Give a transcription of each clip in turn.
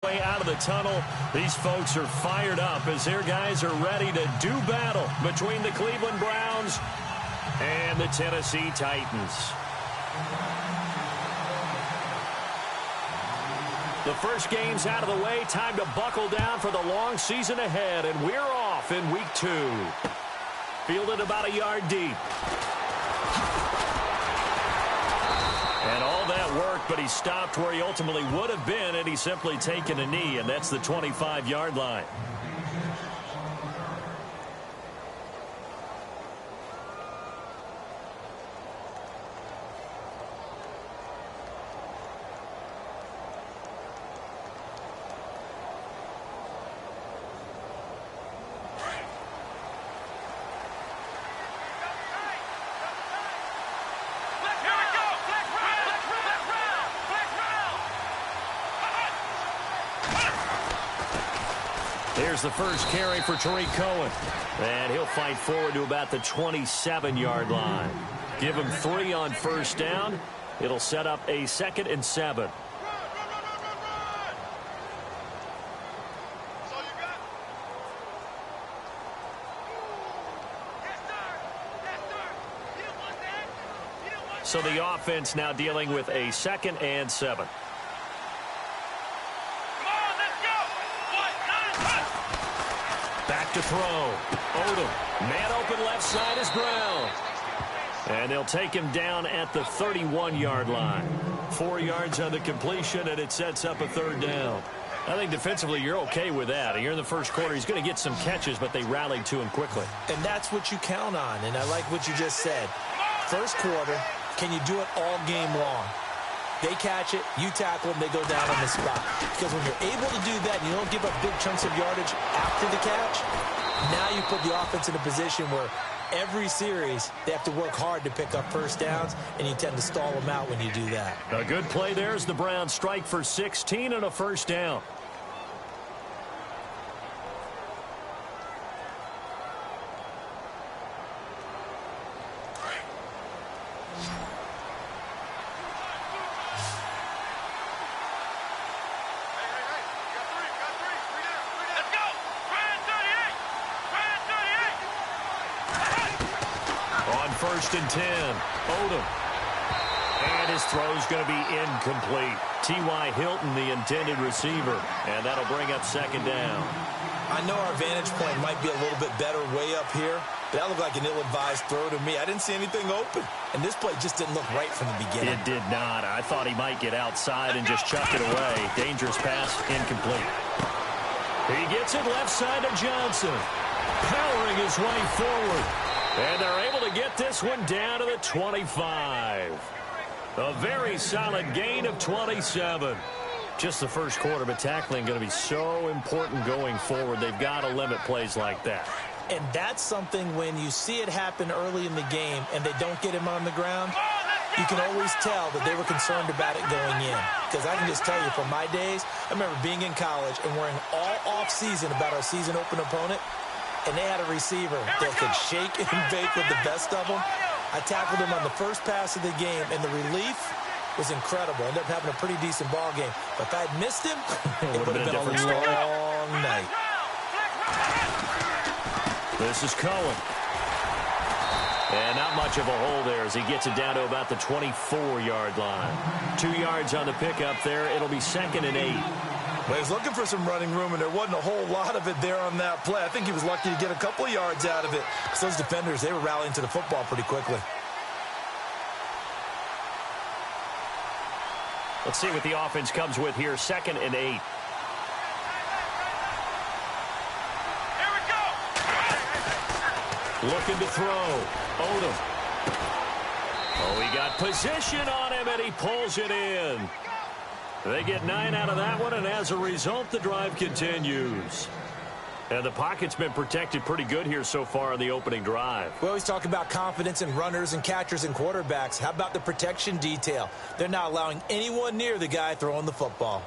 Way out of the tunnel, these folks are fired up as their guys are ready to do battle between the Cleveland Browns and the Tennessee Titans. The first game's out of the way. Time to buckle down for the long season ahead, and we're off in week 2. Fielded about a yard deep. And all that work, but he stopped where he ultimately would have been, and he's simply taken a knee, and that's the 25-yard line. Here's the first carry for Tariq Cohen. And he'll fight forward to about the 27-yard line. Give him 3 on first down. It'll set up a 2nd and 7. So the offense now dealing with a 2nd and 7. Back to throw. Odom. Man open left side is Brown. And they'll take him down at the 31-yard line. 4 yards on the completion, and it sets up a 3rd down. I think defensively you're okay with that. Here in the first quarter, he's going to get some catches, but they rallied to him quickly. And that's what you count on, and I like what you just said. First quarter, can you do it all game long? They catch it, you tackle them, they go down on the spot. Because when you're able to do that and you don't give up big chunks of yardage after the catch, now you put the offense in a position where every series they have to work hard to pick up first downs, and you tend to stall them out when you do that. A good play there as the Browns strike for 16 and a first down. First and 10. Odom. And his throw's going to be incomplete. T.Y. Hilton, the intended receiver. And that'll bring up 2nd down. I know our vantage point might be a little bit better way up here, but that looked like an ill-advised throw to me. I didn't see anything open. And this play just didn't look right from the beginning. It did not. I thought he might get outside and just chuck it away. Dangerous pass, incomplete. He gets it left side to Johnson. Powering his way forward. And they're able to get this one down to the 25. A very solid gain of 27. Just the first quarter, but tackling going to be so important going forward. They've got to limit plays like that. And that's something when you see it happen early in the game and they don't get him on the ground, you can always tell that they were concerned about it going in. Because I can just tell you from my days, I remember being in college and worrying all off-season about our season open opponent. And they had a receiver that could shake and bake with the best of them. I tackled him on the first pass of the game, and the relief was incredible. Ended up having a pretty decent ball game. But if I had missed him, it would have been a long night. This is Cohen. And not much of a hole there as he gets it down to about the 24-yard line. 2 yards on the pickup there. It'll be 2nd and 8. Well, he was looking for some running room, and there wasn't a whole lot of it there on that play. I think he was lucky to get a couple of yards out of it. Because those defenders, they were rallying to the football pretty quickly. Let's see what the offense comes with here. 2nd and 8. Here we go. Looking to throw. Odom. Oh, he got position on him, and he pulls it in. They get 9 out of that one, and as a result, the drive continues. And the pocket's been protected pretty good here so far on the opening drive. We always talk about confidence in runners and catchers and quarterbacks. How about the protection detail? They're not allowing anyone near the guy throwing the football.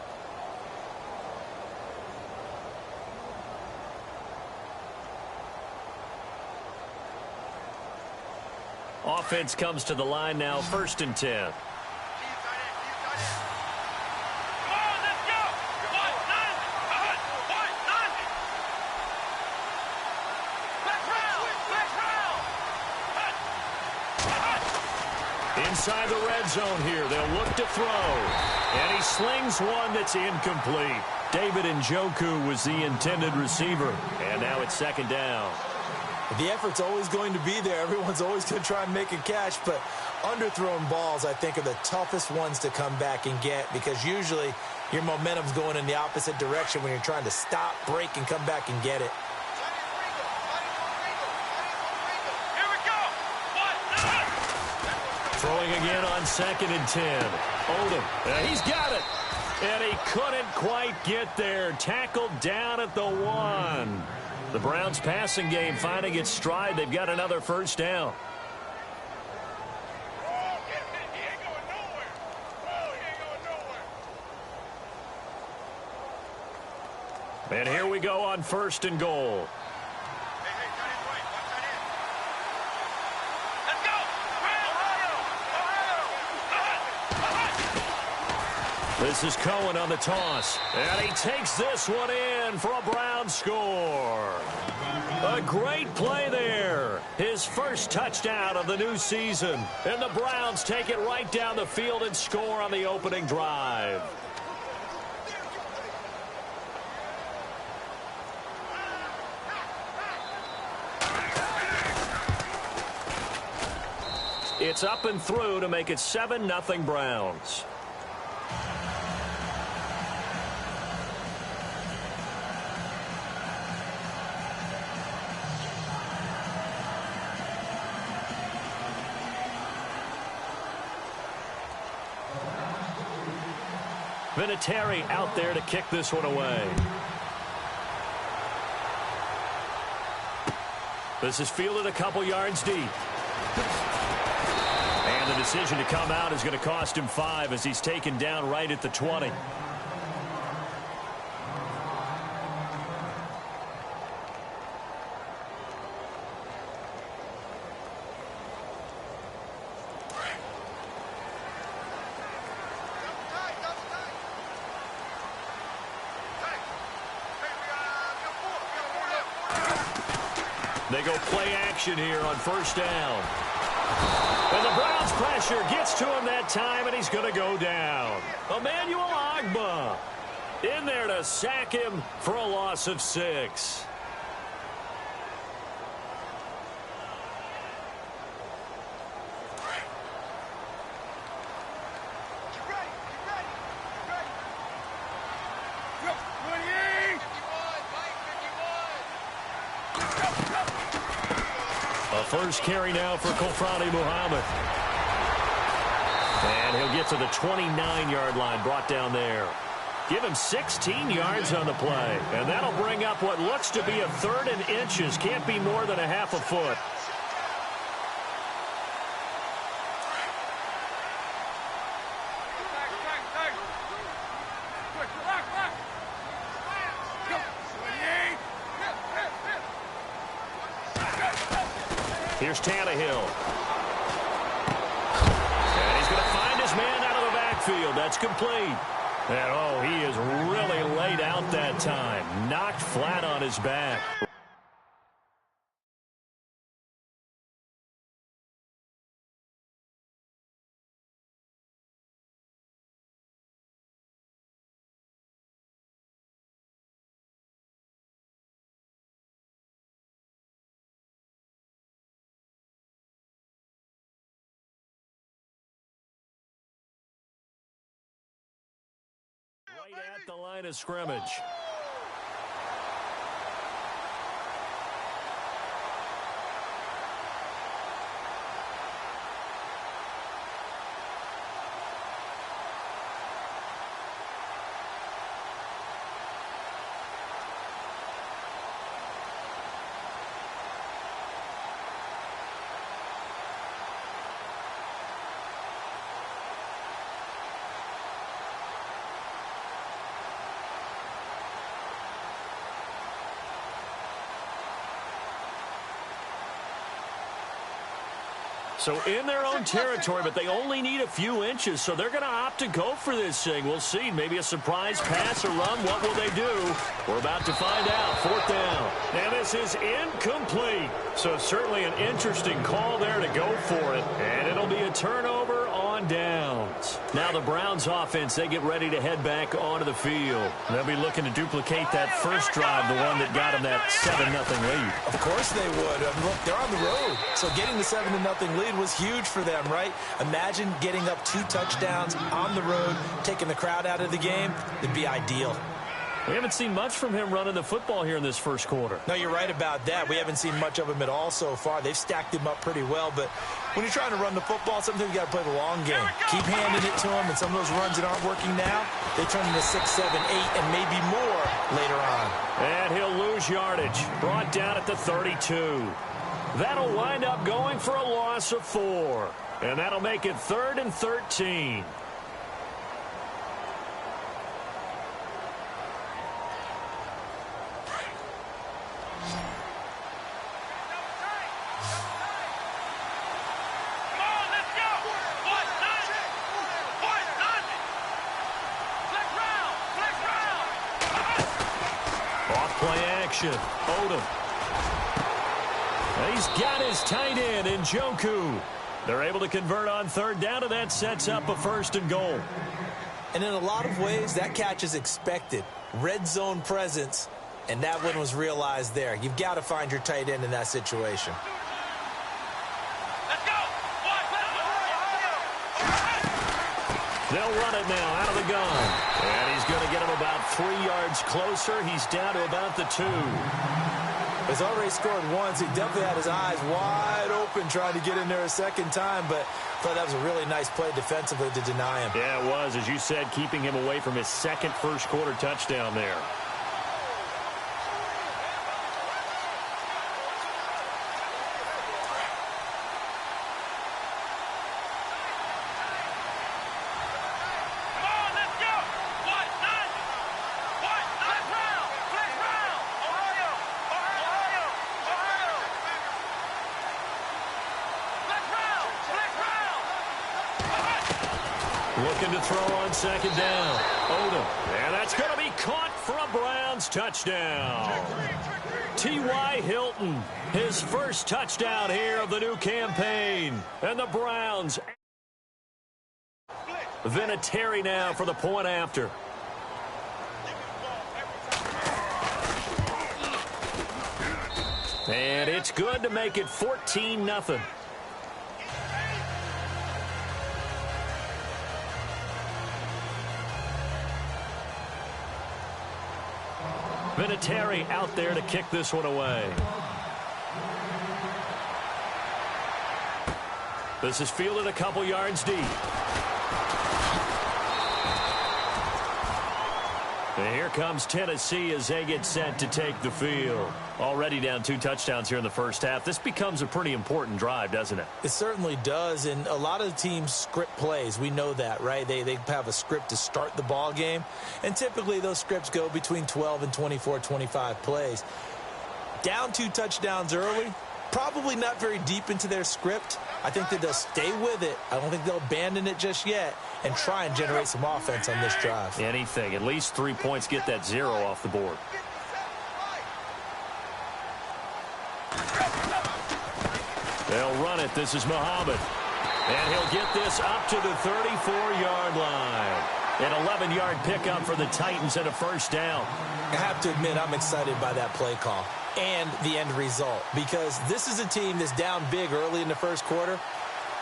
Offense comes to the line now, 1st and 10. inside the red zone here. They'll look to throw. And he slings one that's incomplete. David Njoku was the intended receiver. And now it's second down. The effort's always going to be there. Everyone's always going to try and make a catch, but underthrown balls, I think, are the toughest ones to come back and get because usually your momentum's going in the opposite direction when you're trying to stop, break, and come back and get it. Here we go. Throwing again on 2nd and 10. Odom, he's got it. And he couldn't quite get there. Tackled down at the 1. The Browns passing game finding its stride. They've got another first down. And here we go on 1st and goal. This is Cohen on the toss. And he takes this one in for a Browns score. A great play there. His first touchdown of the new season. And the Browns take it right down the field and score on the opening drive. It's up and through to make it 7-0 Browns. Vinatieri out there to kick this one away. This is fielded a couple yards deep. And the decision to come out is going to cost him 5 as he's taken down right at the 20. They go play action here on 1st down. And the Browns pressure gets to him that time, and he's going to go down. Emmanuel Ogbah in there to sack him for a loss of 6. First carry now for Kofrani Muhammad. And he'll get to the 29-yard line, brought down there. Give him 16 yards on the play. And that'll bring up what looks to be a 3rd and inches. Can't be more than a half a foot. Here's Tannehill. And he's going to find his man out of the backfield. That's complete. And, oh, he is really laid out that time. Knocked flat on his back. Right at the line of scrimmage. So in their own territory, but they only need a few inches, so they're going to opt to go for this thing. We'll see. Maybe a surprise pass or run. What will they do? We're about to find out. 4th down. And this is incomplete. So certainly an interesting call there to go for it. And it'll be a turnover on downs. Now the Browns offense, they get ready to head back onto the field. They'll be looking to duplicate that first drive, the one that got them that 7-0 lead. Of course they would. Look, they're on the road. So getting the 7-0 lead was huge for them, right? Imagine getting up 2 touchdowns on the road, taking the crowd out of the game. It'd be ideal. We haven't seen much from him running the football here in this first quarter. No, you're right about that. We haven't seen much of him at all so far. They've stacked him up pretty well, but when you're trying to run the football, sometimes you got to play the long game. Keep handing it to him, and some of those runs that aren't working now, they turn into 6, 7, 8, and maybe more later on. And he'll lose yardage. Brought down at the 32. That'll wind up going for a loss of 4. And that'll make it 3rd and 13. Odom. He's got his tight end in Njoku. They're able to convert on 3rd down, and that sets up a 1st and goal. And in a lot of ways, that catch is expected. Red zone presence, and that one was realized there. You've got to find your tight end in that situation. Let's go. They'll run it now out of the gun. And he's going to get him about 3 yards closer. He's down to about the 2. He's already scored once. He definitely had his eyes wide open trying to get in there a second time, but I thought that was a really nice play defensively to deny him. Yeah, it was. As you said, keeping him away from his second first-quarter touchdown there. Looking to throw on 2nd down. Odom. And that's going to be caught for a Browns touchdown. T.Y. Hilton, his first touchdown here of the new campaign. And the Browns. Vinatieri now for the point after. And it's good to make it 14-0. Vinatieri out there to kick this one away. This is fielded a couple yards deep. And here comes Tennessee as they get set to take the field. Already down 2 touchdowns here in the first half. This becomes a pretty important drive, doesn't it? It certainly does, and a lot of the teams script plays. We know that, right? They have a script to start the ball game, and typically those scripts go between 12 and 24, 25 plays. Down 2 touchdowns early, probably not very deep into their script. I think that they'll stay with it. I don't think they'll abandon it just yet and try and generate some offense on this drive. Anything. At least 3 points, get that 0 off the board. They'll run it. This is Muhammad. And he'll get this up to the 34-yard line. An 11-yard pickup for the Titans and a 1st down. I have to admit, I'm excited by that play call and the end result, because this is a team that's down big early in the first quarter,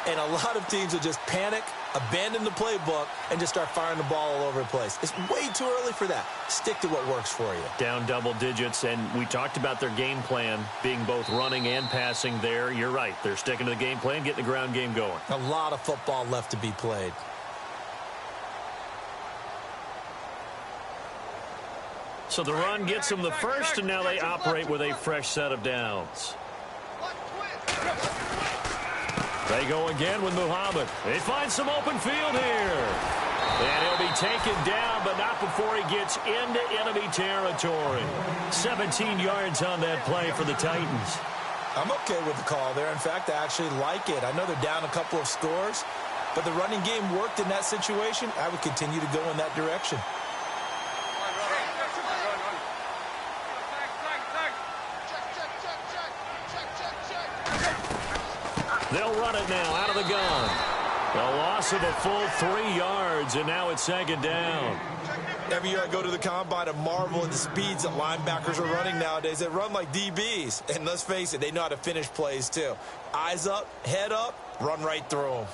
and a lot of teams will just panic, abandon the playbook, and just start firing the ball all over the place. It's way too early for that. Stick to what works for you. Down double digits, and we talked about their game plan being both running and passing there. You're right. They're sticking to the game plan, getting the ground game going. A lot of football left to be played. So the run gets them the first, and now they operate with a fresh set of downs. They go again with Muhammad. They find some open field here. And he'll be taken down, but not before he gets into enemy territory. 17 yards on that play for the Titans. I'm okay with the call there. In fact, I actually like it. I know they're down a couple of scores, but the running game worked in that situation. I would continue to go in that direction. They'll run it now out of the gun. A loss loss of a full 3 yards, and now it's second down. Every year I go to the combine, I marvel at the speeds that linebackers are running nowadays. They run like DBs. And let's face it, they know how to finish plays too. Eyes up, head up, run right through them.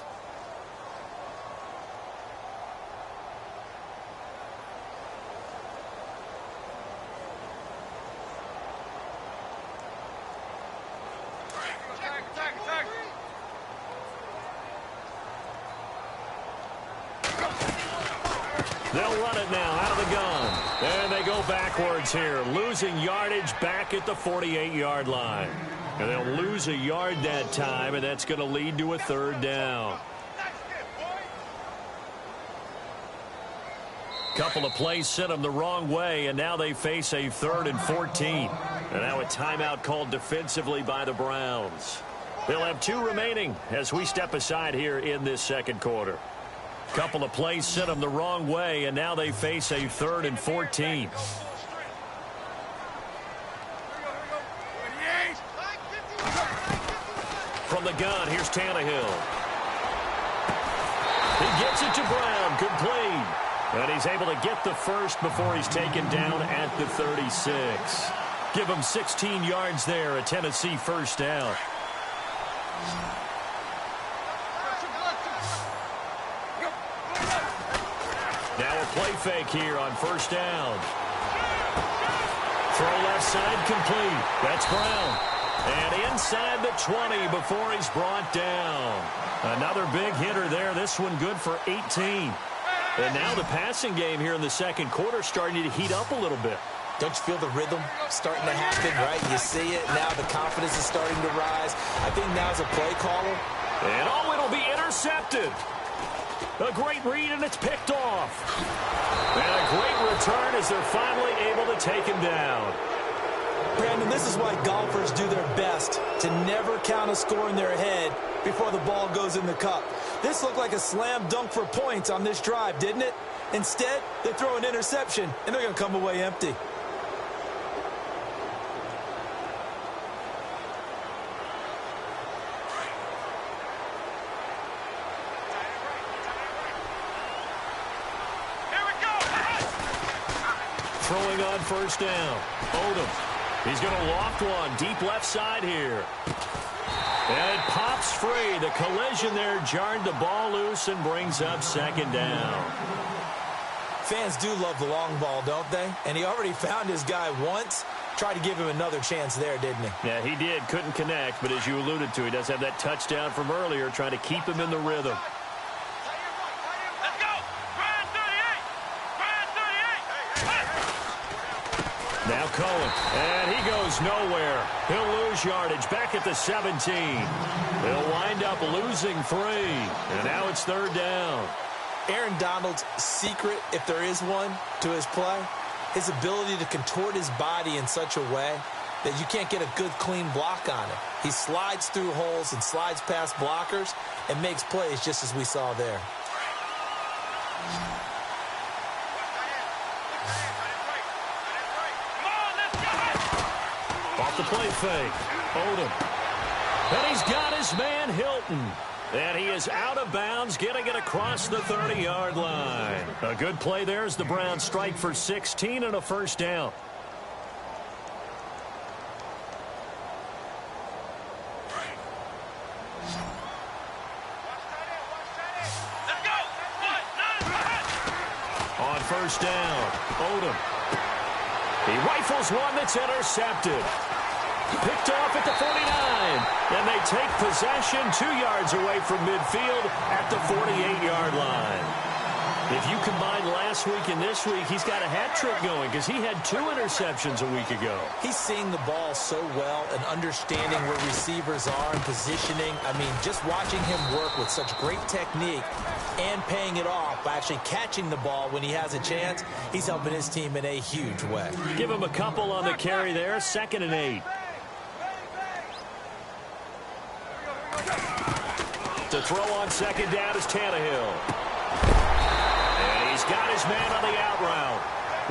They'll run it now out of the gun. And they go backwards here, losing yardage back at the 48-yard line. And they'll lose a yard that time, and that's going to lead to a third down. Couple of plays sent them the wrong way, and now they face a 3rd and 14. And now a timeout called defensively by the Browns. They'll have 2 remaining as we step aside here in this second quarter. Couple of plays sent them the wrong way, and now they face a 3rd and 14. From the gun, here's Tannehill. He gets it to Brown, complete. And he's able to get the first before he's taken down at the 36. Give him 16 yards there, a Tennessee first down. Now a play fake here on first down. Throw left side complete. That's Brown. And inside the 20 before he's brought down. Another big hitter there. This one good for 18. And now the passing game here in the second quarter starting to heat up a little bit. Don't you feel the rhythm starting to happen, right? You see it. Now the confidence is starting to rise. I think now's a play caller. And oh, it'll be intercepted. A great read, and it's picked off. And a great return as they're finally able to take him down. Brandon, this is why golfers do their best to never count a score in their head before the ball goes in the cup. This looked like a slam dunk for points on this drive, didn't it? Instead, they throw an interception, and they're going to come away empty. Throwing on first down. Odom. He's going to loft one deep left side here. And it pops free. The collision there jarred the ball loose and brings up second down. Fans do love the long ball, don't they? And he already found his guy once. Tried to give him another chance there, didn't he? Yeah, he did. Couldn't connect, but as you alluded to, he does have that touchdown from earlier, trying to keep him in the rhythm. Now Cohen, and he goes nowhere. He'll lose yardage back at the 17. They'll wind up losing 3, and now it's third down. Aaron Donald's secret, if there is one, to his play, his ability to contort his body in such a way that you can't get a good, clean block on him. He slides through holes and slides past blockers and makes plays just as we saw there. Off the play fake. Odom. And he's got his man Hilton. And he is out of bounds, getting it across the 30-yard line. A good play there as the Browns strike for 16 and a first down. On first down, Odom. He rifles one that's intercepted. Picked off at the 49. And they take possession 2 yards away from midfield at the 48-yard line. If you combine last week and this week, he's got a hat trick going because he had 2 interceptions a week ago. He's seeing the ball so well and understanding where receivers are and positioning. I mean, just watching him work with such great technique and paying it off by actually catching the ball when he has a chance, he's helping his team in a huge way. Give him a couple on the carry there, 2nd and 8. To throw on second down is Tannehill. And he's got his man on the out route.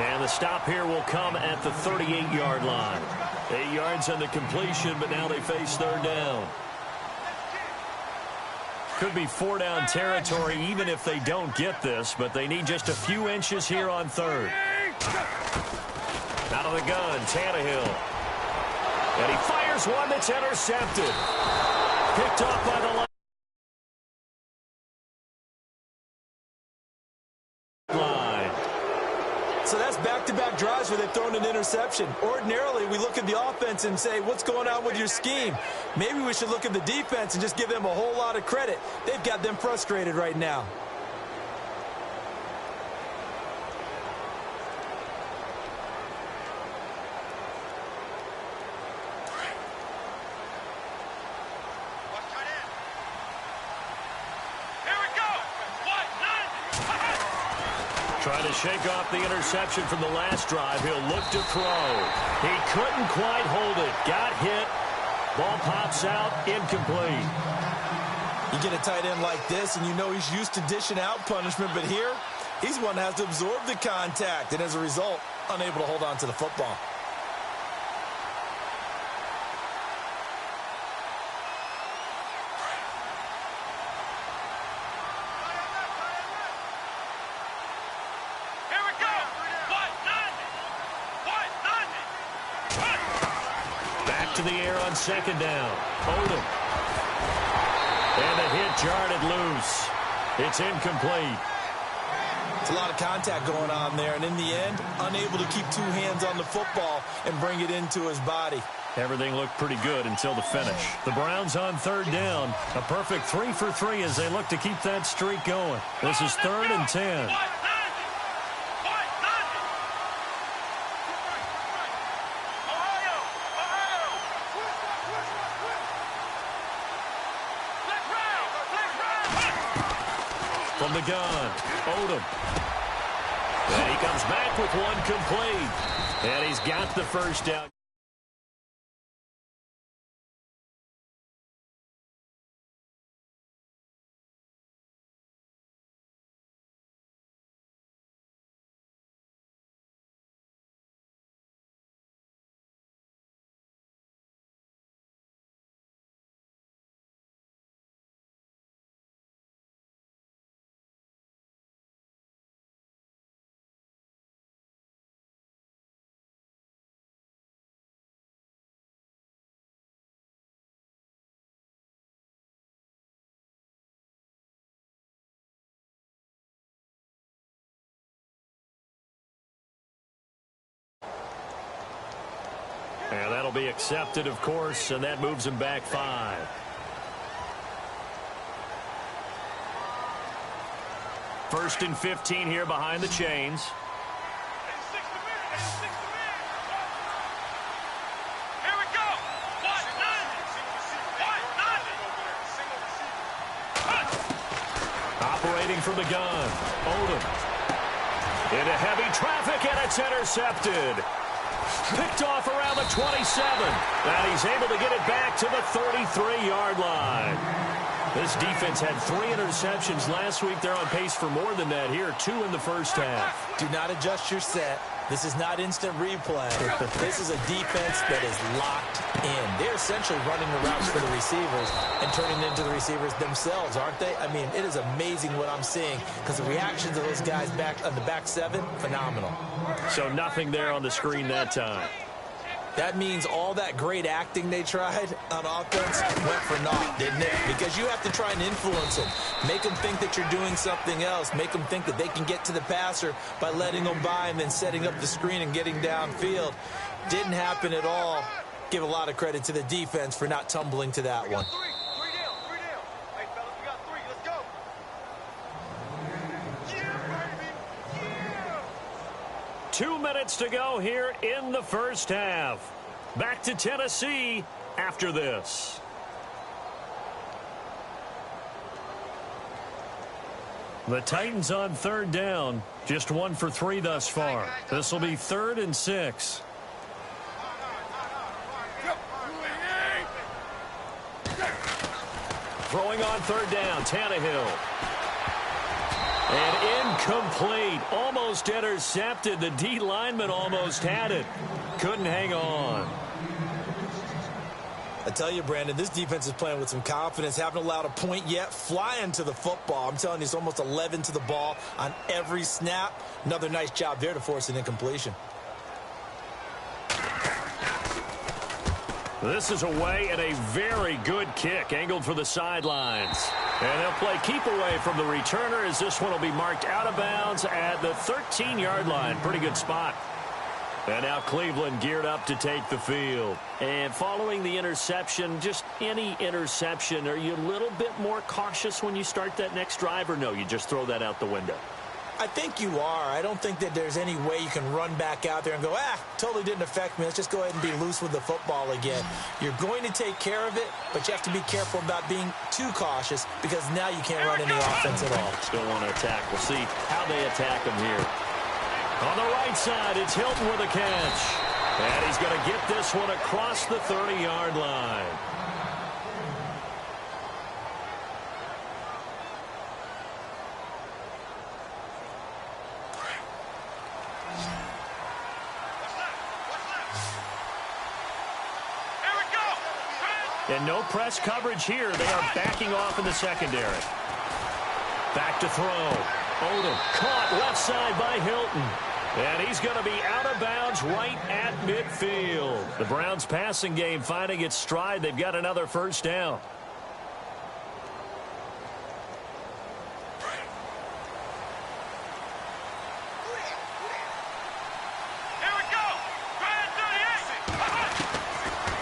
And the stop here will come at the 38-yard line. 8 yards on the completion, but now they face third down. Could be 4-down territory even if they don't get this, but they need just a few inches here on third. Out of the gun, Tannehill. And he fires one that's intercepted. Picked off by the line. So that's back-to-back drives where they've thrown an interception. Ordinarily, we look at the offense and say, what's going on with your scheme? Maybe we should look at the defense and just give them a whole lot of credit. They've got them frustrated right now. Trying to shake off the interception from the last drive. He'll look to throw. He couldn't quite hold it. Got hit. Ball pops out. Incomplete. You get a tight end like this, and you know he's used to dishing out punishment, but here, he's one that has to absorb the contact, and as a result, unable to hold on to the football. To the air on second down. Odom. And the hit jarred it loose. It's incomplete. It's a lot of contact going on there, and in the end, unable to keep two hands on the football and bring it into his body. Everything looked pretty good until the finish. The Browns on third down. A perfect 3 for 3 as they look to keep that streak going. This is 3rd and 10. From the gun, Odom. And he comes back with one complete. And he's got the first down. And that'll be accepted, of course, and that moves him back 5. First and 15 here behind the chains. Here we go. Operating from the gun. Odom. Into heavy traffic, and it's intercepted. Picked off around the 27. And he's able to get it back to the 33-yard line. This defense had 3 interceptions last week. They're on pace for more than that here. 2 in the first half. Do not adjust your set. This is not instant replay. This is a defense that is locked in. They're essentially running the routes for the receivers and turning it into the receivers themselves, aren't they? I mean, it is amazing what I'm seeing because the reactions of those guys back on the back 7, phenomenal. So nothing there on the screen that time. That means all that great acting they tried on offense went for naught, didn't it? Because you have to try and influence them. Make them think that you're doing something else. Make them think that they can get to the passer by letting them by and then setting up the screen and getting downfield. Didn't happen at all. Give a lot of credit to the defense for not tumbling to that one. 3 down. Hey, fellas, we got 3. Let's go. Yeah, baby. Yeah. 2 minutes to go here in the first half. Back to Tennessee after this. The Titans on third down. Just 1 for 3 thus far. This will be 3rd and 6. Throwing on third down, Tannehill. And incomplete. Almost intercepted. The D lineman almost had it. Couldn't hang on. I tell you, Brandon, this defense is playing with some confidence. Haven't allowed a point yet. Flying to the football. I'm telling you, it's almost 11 to the ball on every snap. Another nice job there to force an incompletion. This is away and a very good kick angled for the sidelines. And they'll play keep away from the returner as this one will be marked out of bounds at the 13-yard line. Pretty good spot. And now Cleveland geared up to take the field. And following the interception, just any interception, are you a little bit more cautious when you start that next drive, or no, you just throw that out the window? I think you are. I don't think that there's any way you can run back out there and go, totally didn't affect me. Let's just go ahead and be loose with the football again. You're going to take care of it, but you have to be careful about being too cautious because now you can't run any offense at all. Still want to attack. We'll see how they attack him here. On the right side, it's Hilton with a catch. And he's going to get this one across the 30-yard line. And no press coverage here. They are backing off in the secondary. Back to throw. Odom caught left side by Hilton. And he's going to be out of bounds right at midfield. The Browns passing game finding its stride. They've got another first down.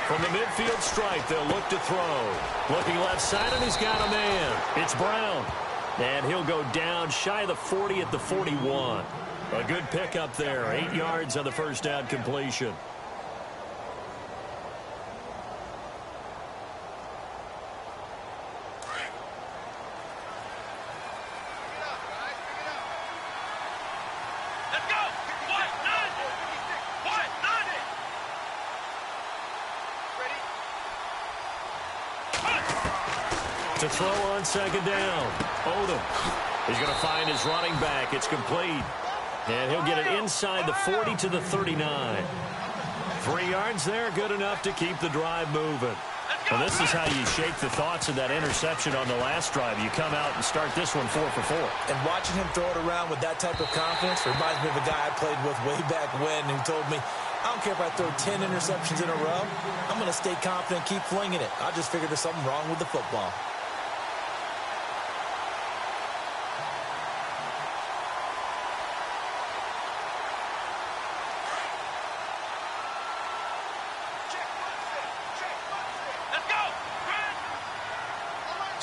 From the midfield stripe, they'll look to throw. Looking left side, and he's got a man. It's Brown. And he'll go down shy of the 40 at the 41. A good pickup there. 8 yards on the first down completion. To throw on second down. Odom. He's going to find his running back. It's complete. And he'll get it inside the 40 to the 39. 3 yards there, good enough to keep the drive moving. Well, this is how you shake the thoughts of that interception on the last drive. You come out and start this one 4 for 4. And watching him throw it around with that type of confidence reminds me of a guy I played with way back when who told me, I don't care if I throw 10 interceptions in a row. I'm going to stay confident, keep flinging it. I just figured there's something wrong with the football.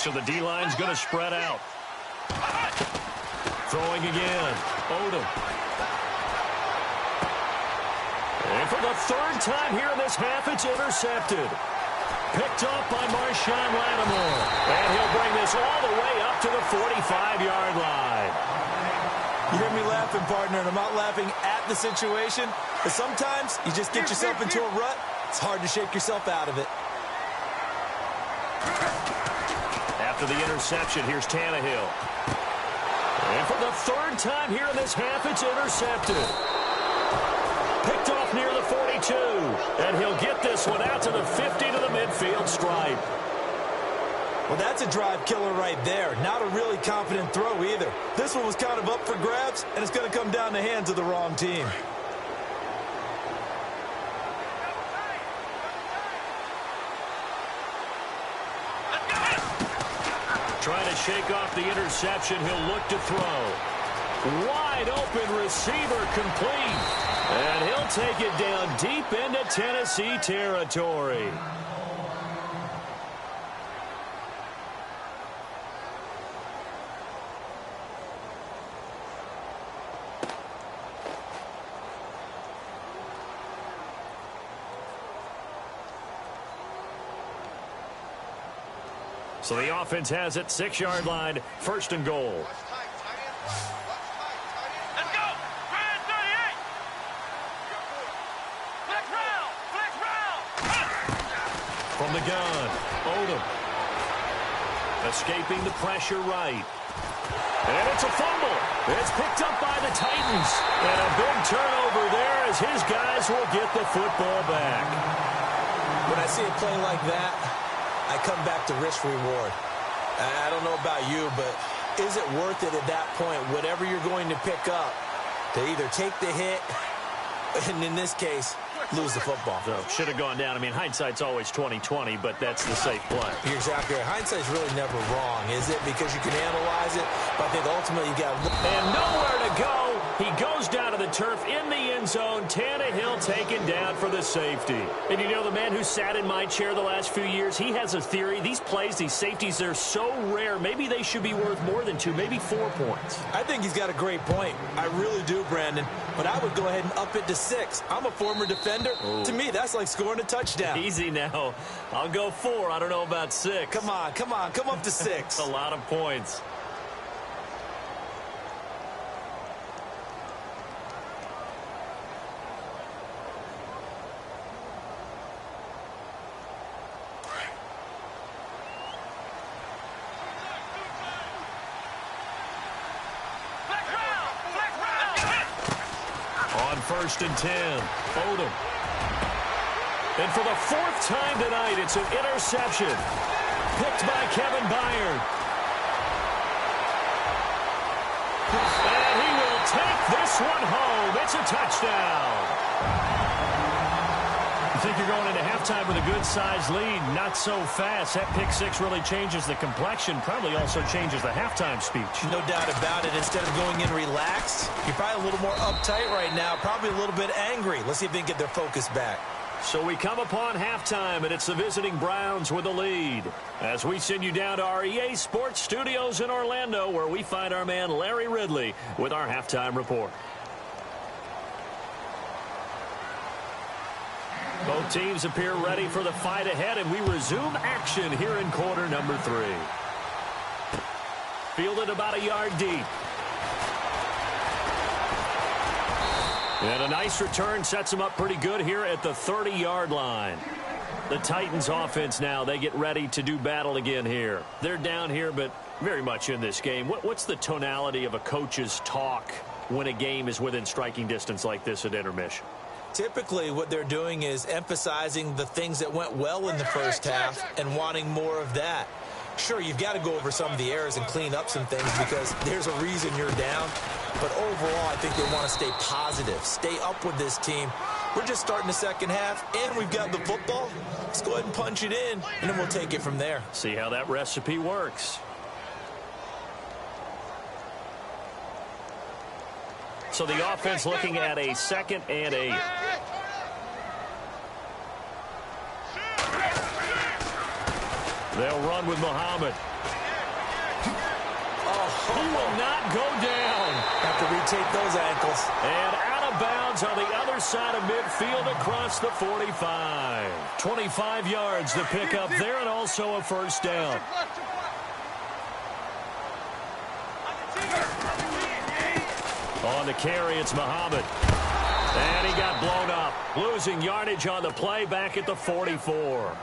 So the D-line's going to spread out. Throwing again. Odom. And for the third time here in this half, it's intercepted. Picked up by Marshawn Lattimore. And he'll bring this all the way up to the 45-yard line. You hear me laughing, partner, and I'm not laughing at the situation. But sometimes you just get yourself into a rut. It's hard to shake yourself out of it. After the interception, here's Tannehill. And for the third time here in this half, it's intercepted. Picked off near the 42. And he'll get this one out to the 50 to the midfield stripe. Well, that's a drive killer right there. Not a really confident throw either. This one was kind of up for grabs, and it's going to come down the hands of the wrong team. Trying to shake off the interception. He'll look to throw. Wide open receiver complete. And he'll take it down deep into Tennessee territory. So the offense has it, 6-yard line, first and goal. Let's go! Brand 38! Flex round! Flex round! From the gun, Odom. Escaping the pressure right. And it's a fumble. It's picked up by the Titans. And a big turnover there as his guys will get the football back. When I see a play like that, I come back to risk reward. I don't know about you, but is it worth it at that point, whatever you're going to pick up, to either take the hit, and in this case, lose the football? So should have gone down. I mean, hindsight's always 20/20, but that's the safe play. You're exactly right. Hindsight's really never wrong, is it? Because you can analyze it, but I think ultimately you got to look. And nowhere to go. He goes down to the turf in the end zone. Tannehill taken down for the safety. And you know, the man who sat in my chair the last few years, he has a theory. These plays, these safeties, they're so rare. Maybe they should be worth more than 2, maybe 4 points. I think he's got a great point. I really do, Brandon. But I would go ahead and up it to 6. I'm a former defender. Ooh. To me, that's like scoring a touchdown. Easy now. I'll go 4. I don't know about 6. Come on. Come up to 6. A lot of points. On 1st and 10, Odom. And for the 4th time tonight, it's an interception. Picked by Kevin Byard. And he will take this one home. It's a touchdown. You think you're going into halftime with a good-sized lead? Not so fast. That pick 6 really changes the complexion, probably also changes the halftime speech. No doubt about it. Instead of going in relaxed, you're probably a little more uptight right now, probably a little bit angry. Let's see if they can get their focus back. So we come upon halftime, and it's the visiting Browns with the lead. As we send you down to our EA Sports Studios in Orlando, where we find our man Larry Ridley with our halftime report. Both teams appear ready for the fight ahead, and we resume action here in quarter number 3. Fielded about a yard deep. And a nice return sets him up pretty good here at the 30-yard line. The Titans offense now, they get ready to do battle again here. They're down here, but very much in this game. What's the tonality of a coach's talk when a game is within striking distance like this at intermission? Typically, what they're doing is emphasizing the things that went well in the first half and wanting more of that. Sure, you've got to go over some of the errors and clean up some things because there's a reason you're down. But overall, I think they want to stay positive, stay up with this team. We're just starting the second half, and we've got the football. Let's go ahead and punch it in, and then we'll take it from there. See how that recipe works. So the offense looking at a 2nd and 8. They'll run with Muhammad. He will not go down. Have to retape those ankles. And out of bounds on the other side of midfield across the 45. 25 yards to pick up there, and also a first down. On the carry, it's Muhammad. And he got blown up. Losing yardage on the play back at the 44.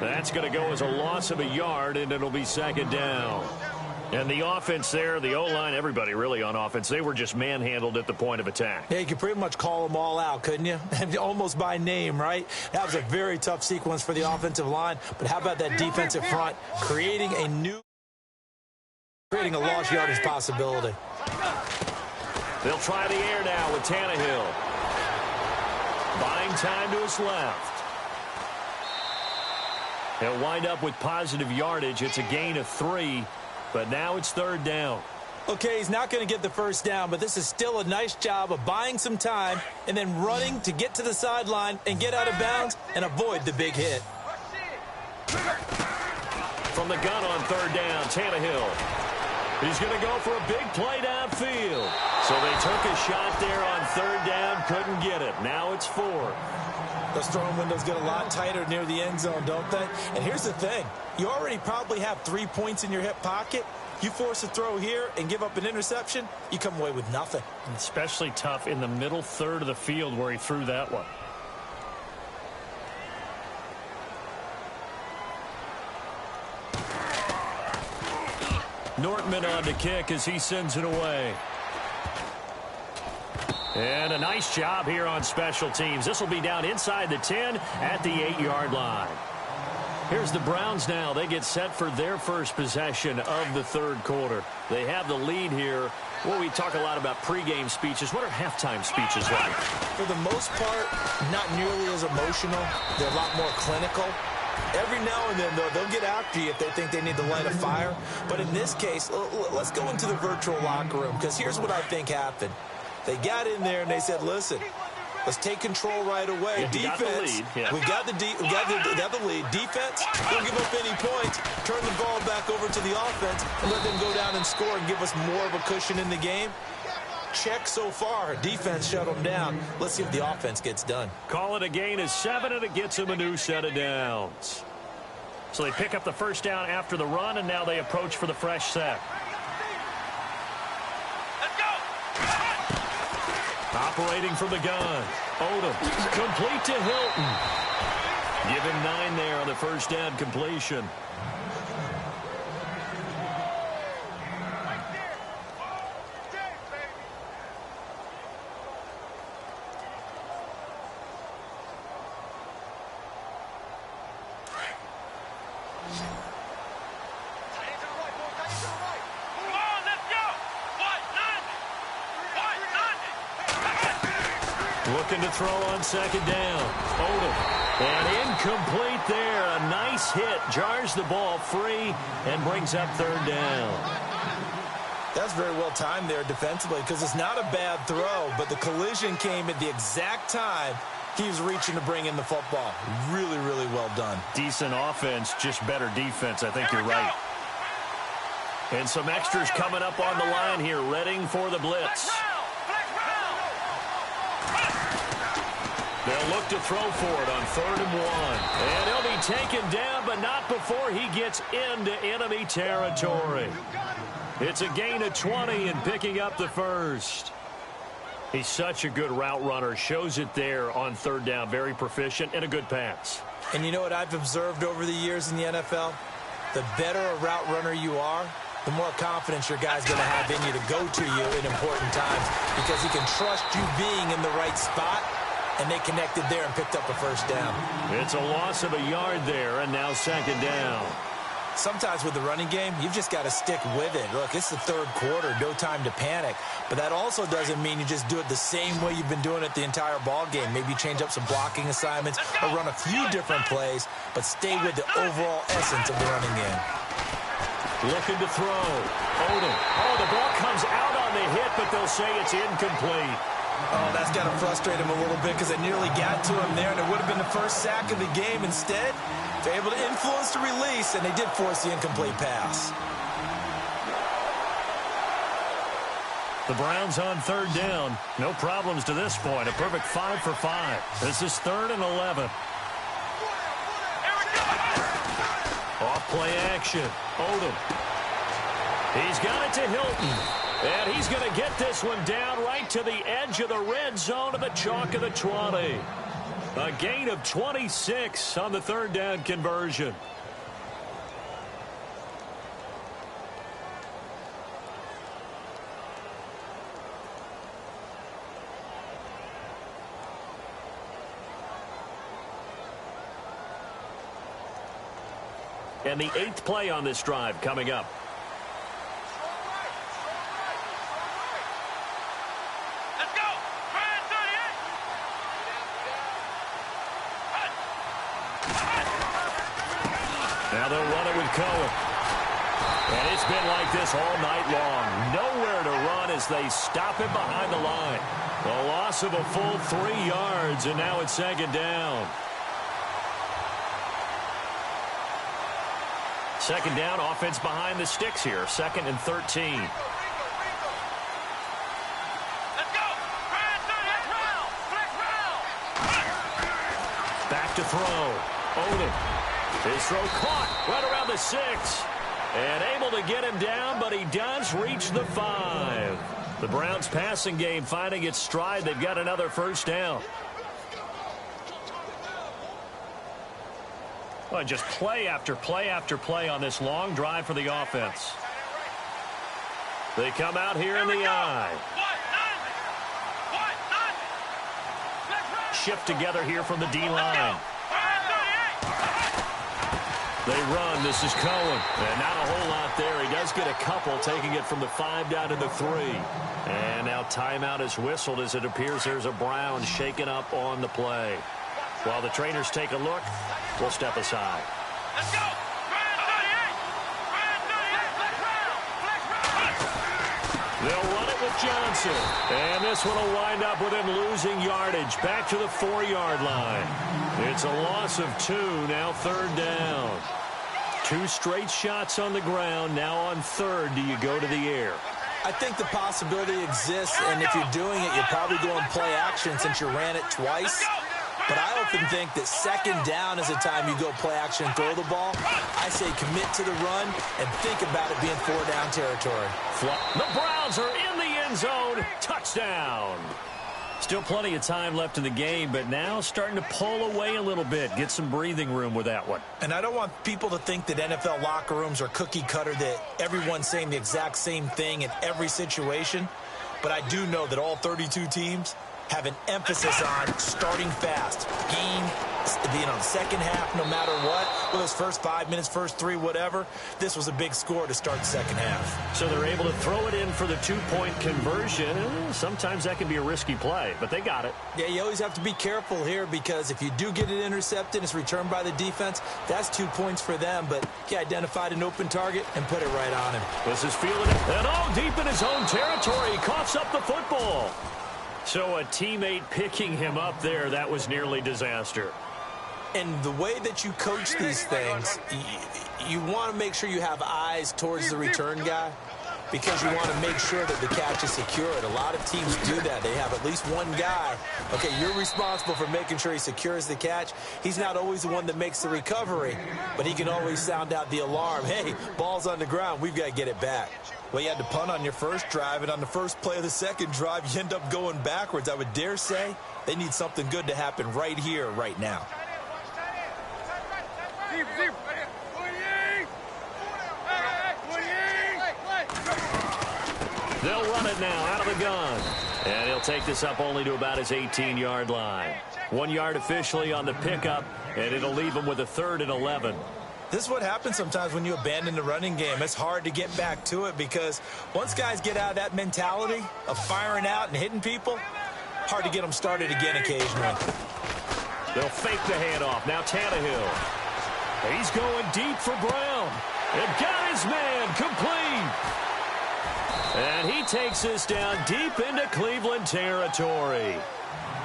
That's going to go as a loss of a yard, and it'll be 2nd down. And the offense there, the O-line, everybody really on offense, they were just manhandled at the point of attack. Yeah, you could pretty much call them all out, couldn't you? Almost by name, right? That was a very tough sequence for the offensive line. But how about that defensive front creating a lost yardage possibility? They'll try the air now with Tannehill. Buying time to his left. He'll wind up with positive yardage. It's a gain of 3, but now it's 3rd down. Okay, he's not going to get the first down, but this is still a nice job of buying some time and then running to get to the sideline and get out of bounds and avoid the big hit. From the gun on 3rd down, Tannehill. He's going to go for a big play downfield. So they took a shot there on 3rd down, couldn't get it. Now it's 4. Those throwing windows get a lot tighter near the end zone, don't they? And here's the thing. You already probably have 3 points in your hip pocket. You force a throw here and give up an interception, you come away with nothing. Especially tough in the middle third of the field where he threw that one. Nortman on to kick as he sends it away. And a nice job here on special teams. This will be down inside the 10 at the 8-yard line. Here's the Browns now. They get set for their first possession of the third quarter. They have the lead here. Well, we talk a lot about pregame speeches. What are halftime speeches like? For the most part, not nearly as emotional. They're a lot more clinical. Every now and then, though, they'll get after you if they think they need to light a fire. But in this case, let's go into the virtual locker room, because here's what I think happened. They got in there and they said, listen, let's take control right away. Defense, we got the lead. Defense, don't give up any points. Turn the ball back over to the offense and let them go down and score and give us more of a cushion in the game. Check so far. Defense shut them down. Let's see if the offense gets done. Call it a gain of 7, and it gets them a new set of downs. So they pick up the first down after the run, and now they approach for the fresh set. Operating from the gun. Odom. Complete to Hilton. Give him 9 there on the first down completion. Looking to throw on second down. Odom. And incomplete there. A nice hit. Jars the ball free and brings up third down. That's very well timed there defensively, because it's not a bad throw, but the collision came at the exact time he was reaching to bring in the football. Really, really well done. Decent offense, just better defense. I think you're right. And some extras coming up on the line here, readying for the blitz. They'll look to throw for it on 3rd and 1. And he'll be taken down, but not before he gets into enemy territory. It's a gain of 20 and picking up the first. He's such a good route runner. Shows it there on 3rd down. Very proficient and a good pass. And you know what I've observed over the years in the NFL? The better a route runner you are, the more confidence your guy's going to have in you to go to you in important times, because he can trust you being in the right spot. And they connected there and picked up a first down. It's a loss of a yard there, and now 2nd down. Sometimes with the running game, you've just got to stick with it. Look, it's the 3rd quarter, no time to panic. But that also doesn't mean you just do it the same way you've been doing it the entire ball game. Maybe change up some blocking assignments or run a few different plays, but stay with the overall essence of the running game. Looking to throw. Odom. Oh, the ball comes out on the hit, but they'll say it's incomplete. Oh, that's got to frustrate him a little bit, because it nearly got to him there, and it would have been the first sack of the game. Instead, they're able to influence the release, and they did force the incomplete pass. The Browns on 3rd down. No problems to this point. A perfect 5 for 5. This is 3rd and 11. Off play action. Odom. He's got it to Hilton. And he's going to get this one down right to the edge of the red zone of the chalk of the 20. A gain of 26 on the 3rd down conversion. And the 8th play on this drive coming up. Now they'll run it with Cohen. And it's been like this all night long. Nowhere to run as they stop him behind the line. A loss of a full 3 yards, and now it's 2nd down. 2nd down, offense behind the sticks here. 2nd and 13. Back to throw. Odom. His throw caught right around the 6. And able to get him down, but he does reach the 5. The Browns passing game finding its stride. They've got another first down. Well, just play after play after play on this long drive for the offense. They come out here in the eye. shift together here from the D-line. They run. This is Cohen. And not a whole lot there. He does get a couple, taking it from the 5 down to the 3. And now timeout is whistled as it appears there's a Brown shaken up on the play. While the trainers take a look, we'll step aside. Let's go. They'll run it with Johnson. And this one will wind up with him losing yardage. Back to the 4-yard line. It's a loss of 2, now 3rd down. 2 straight shots on the ground. Now on 3rd, do you go to the air? I think the possibility exists, and if you're doing it, you're probably going play action since you ran it twice. But I often think that 2nd down is the time you go play action and throw the ball. I say commit to the run and think about it being 4-down territory. The Browns are in the end zone. Touchdown. Still plenty of time left in the game, but now starting to pull away a little bit. Get some breathing room with that one. And I don't want people to think that NFL locker rooms are cookie cutter, that everyone's saying the exact same thing in every situation. But I do know that all 32 teams have an emphasis on starting fast. Game, being on the second half no matter what. Well, those first 5 minutes, first 3, whatever. This was a big score to start the second half. So they're able to throw it in for the 2-point conversion. Sometimes that can be a risky play, but they got it. Yeah, you always have to be careful here because if you do get it intercepted, it's returned by the defense, that's 2 points for them. But he identified an open target and put it right on him. This is fielded and all deep in his own territory. He coughs up the football. So a teammate picking him up there, that was nearly disaster. And the way that you coach these things, you want to make sure you have eyes towards the return guy because you want to make sure that the catch is secured. A lot of teams do that. They have at least one guy. Okay, you're responsible for making sure he secures the catch. He's not always the one that makes the recovery, but he can always sound out the alarm. Hey, ball's on the ground. We've got to get it back. Well, you had to punt on your first drive, and on the first play of the second drive, you end up going backwards. I would dare say they need something good to happen right here, right now. They'll run it now out of the gun. And he'll take this up only to about his 18-yard line. 1 yard officially on the pickup, and it'll leave him with a 3rd and 11. This is what happens sometimes when you abandon the running game. It's hard to get back to it because once guys get out of that mentality of firing out and hitting people, hard to get them started again occasionally. They'll fake the handoff. Now Tannehill. He's going deep for Brown. And got his man complete. And he takes this down deep into Cleveland territory.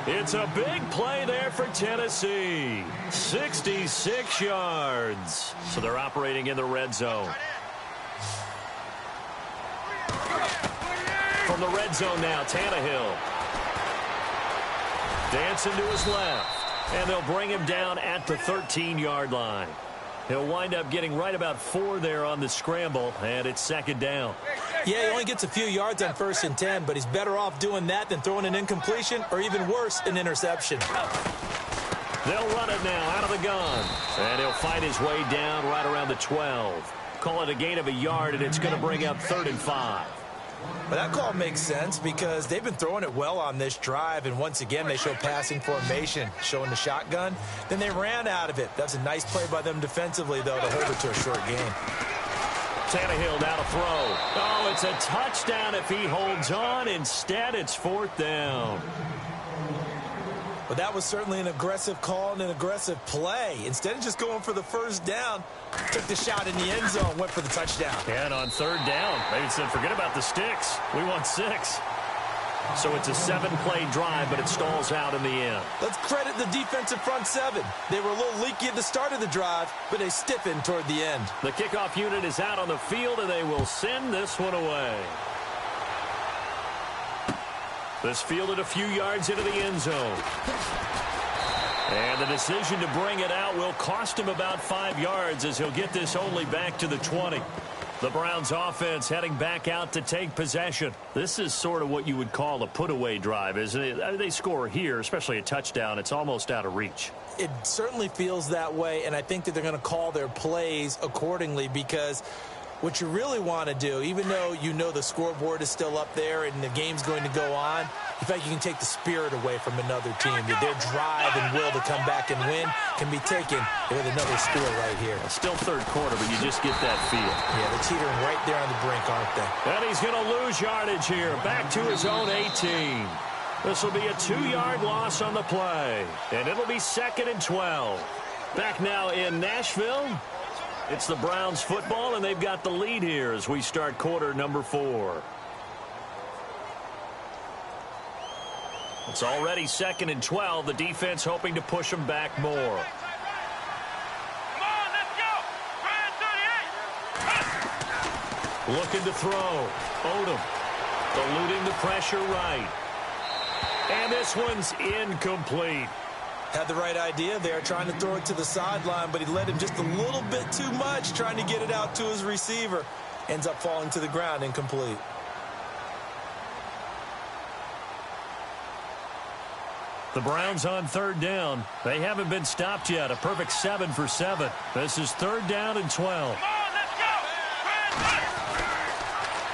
It's a big play there for Tennessee. 66 yards. So they're operating in the red zone. From the red zone now, Tannehill. Dancing to his left. And they'll bring him down at the 13-yard line. He'll wind up getting right about 4 there on the scramble, and it's 2nd down. Yeah, he only gets a few yards on 1st and 10, but he's better off doing that than throwing an incompletion or even worse, an interception. They'll run it now out of the gun, and he'll fight his way down right around the 12. Call it a gain of a yard, and it's going to bring up 3rd and 5. But that call makes sense because they've been throwing it well on this drive, and once again they show passing formation, showing the shotgun. Then they ran out of it. That's a nice play by them defensively, though, to hold it to a short game. Tannehill now to throw. Oh, it's a touchdown if he holds on. Instead, it's 4th down. But that was certainly an aggressive call and an aggressive play. Instead of just going for the 1st down, took the shot in the end zone, went for the touchdown. And on 3rd down, they said, forget about the sticks. We want 6. So it's a 7-play drive, but it stalls out in the end. Let's credit the defensive front 7. They were a little leaky at the start of the drive, but they stiffened toward the end. The kickoff unit is out on the field, and they will send this one away. This fielded a few yards into the end zone. And the decision to bring it out will cost him about 5 yards as he'll get this only back to the 20. The Browns offense heading back out to take possession. This is sort of what you would call a put-away drive, isn't it? They score here, especially a touchdown. It's almost out of reach. It certainly feels that way, and I think that they're going to call their plays accordingly because What you really want to do, even though you know the scoreboard is still up there and the game's going to go on, you feel like you can take the spirit away from another team. That their drive and will to come back and win can be taken with another score right here. Still third quarter, but you just get that feel. Yeah, they're teetering right there on the brink, aren't they? And he's going to lose yardage here. Back to his own 18. This will be a 2-yard loss on the play. And it'll be 2nd and 12. Back now in Nashville. It's the Browns football, and they've got the lead here as we start quarter number 4. It's already 2nd and 12. The defense hoping to push them back more. Come on, let's go. Looking to throw. Odom eluding the pressure right. And this one's incomplete. Had the right idea there, trying to throw it to the sideline, but he led him just a little bit too much, trying to get it out to his receiver. Ends up falling to the ground, incomplete. The Browns on 3rd down. They haven't been stopped yet. A perfect 7 for 7. This is 3rd down and 12. Come on, let's go.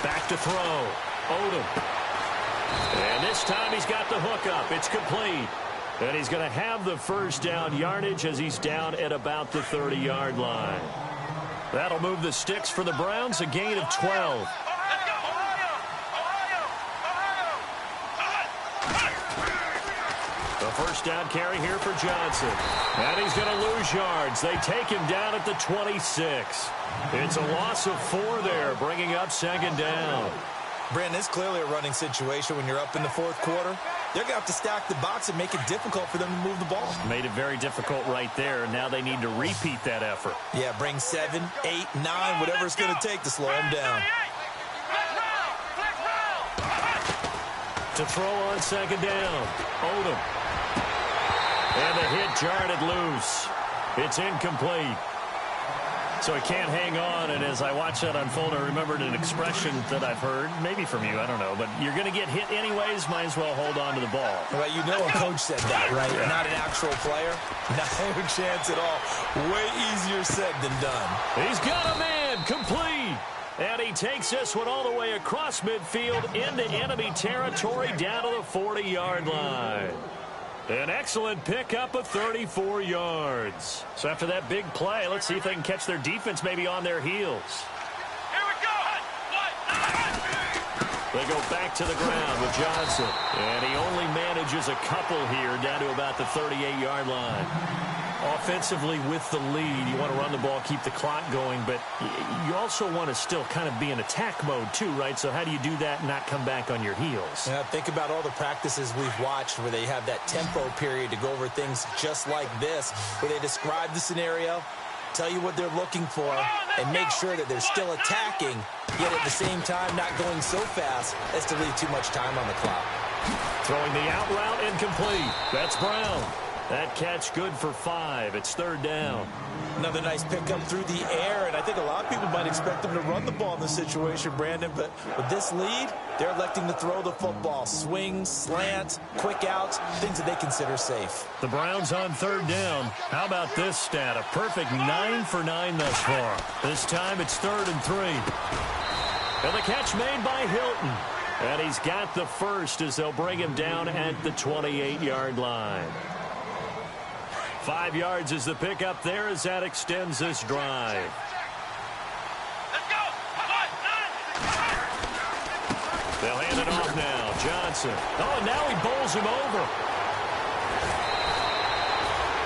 Back to throw. Odom. And this time he's got the hook up. It's complete. And he's going to have the first down yardage as he's down at about the 30-yard line. That'll move the sticks for the Browns, a gain of 12. Let's go, Ohio. The first down carry here for Johnson. And he's going to lose yards. They take him down at the 26. It's a loss of 4 there, bringing up 2nd down. Brandon, it's clearly a running situation when you're up in the 4th quarter. They're going to have to stack the box and make it difficult for them to move the ball. Made it very difficult right there. Now they need to repeat that effort. Yeah, bring 7, 8, 9, whatever it's going to take to slow them down. To throw on 2nd down. Odom. And the hit jarred it loose. It's incomplete. So he can't hang on, and as I watch that unfold, I remembered an expression that I've heard, maybe from you, I don't know, but you're going to get hit anyways, might as well hold on to the ball. Well, you know a coach said that, right? Yeah. Not an actual player. No chance at all. Way easier said than done. He's got a man, complete. And he takes this one all the way across midfield into enemy territory down to the 40-yard line. An excellent pickup of 34 yards. So after that big play, let's see if they can catch their defense maybe on their heels. Here we go. They go back to the ground with Johnson. And he only manages a couple here down to about the 38-yard line. Offensively with the lead, you want to run the ball, keep the clock going, but you also want to still kind of be in attack mode too, right? So how do you do that and not come back on your heels? Yeah, think about all the practices we've watched where they have that tempo period to go over things just like this, where they describe the scenario, tell you what they're looking for, and make sure that they're still attacking, yet at the same time not going so fast as to leave too much time on the clock. Throwing the out route incomplete. That's Brown. That catch good for 5. It's 3rd down. Another nice pickup through the air, and I think a lot of people might expect them to run the ball in this situation, Brandon, but with this lead, they're electing to throw the football. Swings, slants, quick outs, things that they consider safe. The Browns on 3rd down. How about this stat? A perfect 9 for 9 thus far. This time it's 3rd and 3. And the catch made by Hilton. And he's got the first as they'll bring him down at the 28-yard line. 5 yards is the pickup there as that extends this drive. Let's go. They'll hand it off now. Johnson. Oh, and now he bowls him over.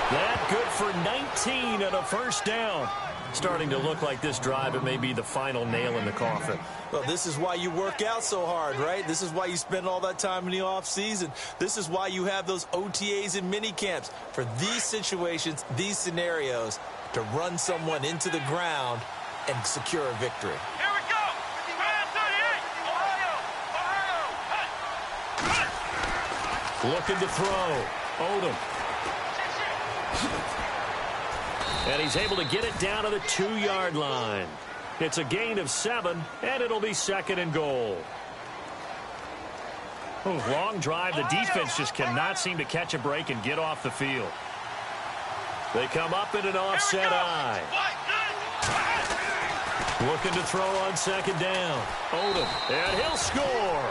That good for 19 and a first down. Starting to look like this drive, it may be the final nail in the coffin. Well, this is why you work out so hard, right? This is why you spend all that time in the offseason. This is why you have those OTAs and mini camps for these situations, these scenarios, to run someone into the ground and secure a victory. Here we go. Ohio. Looking to throw. Odom. And he's able to get it down to the 2-yard line. It's a gain of 7, and it'll be 2nd and goal. Ooh, long drive. The defense just cannot seem to catch a break and get off the field. They come up in an offset eye. Looking to throw on second down. Odom, and he'll score.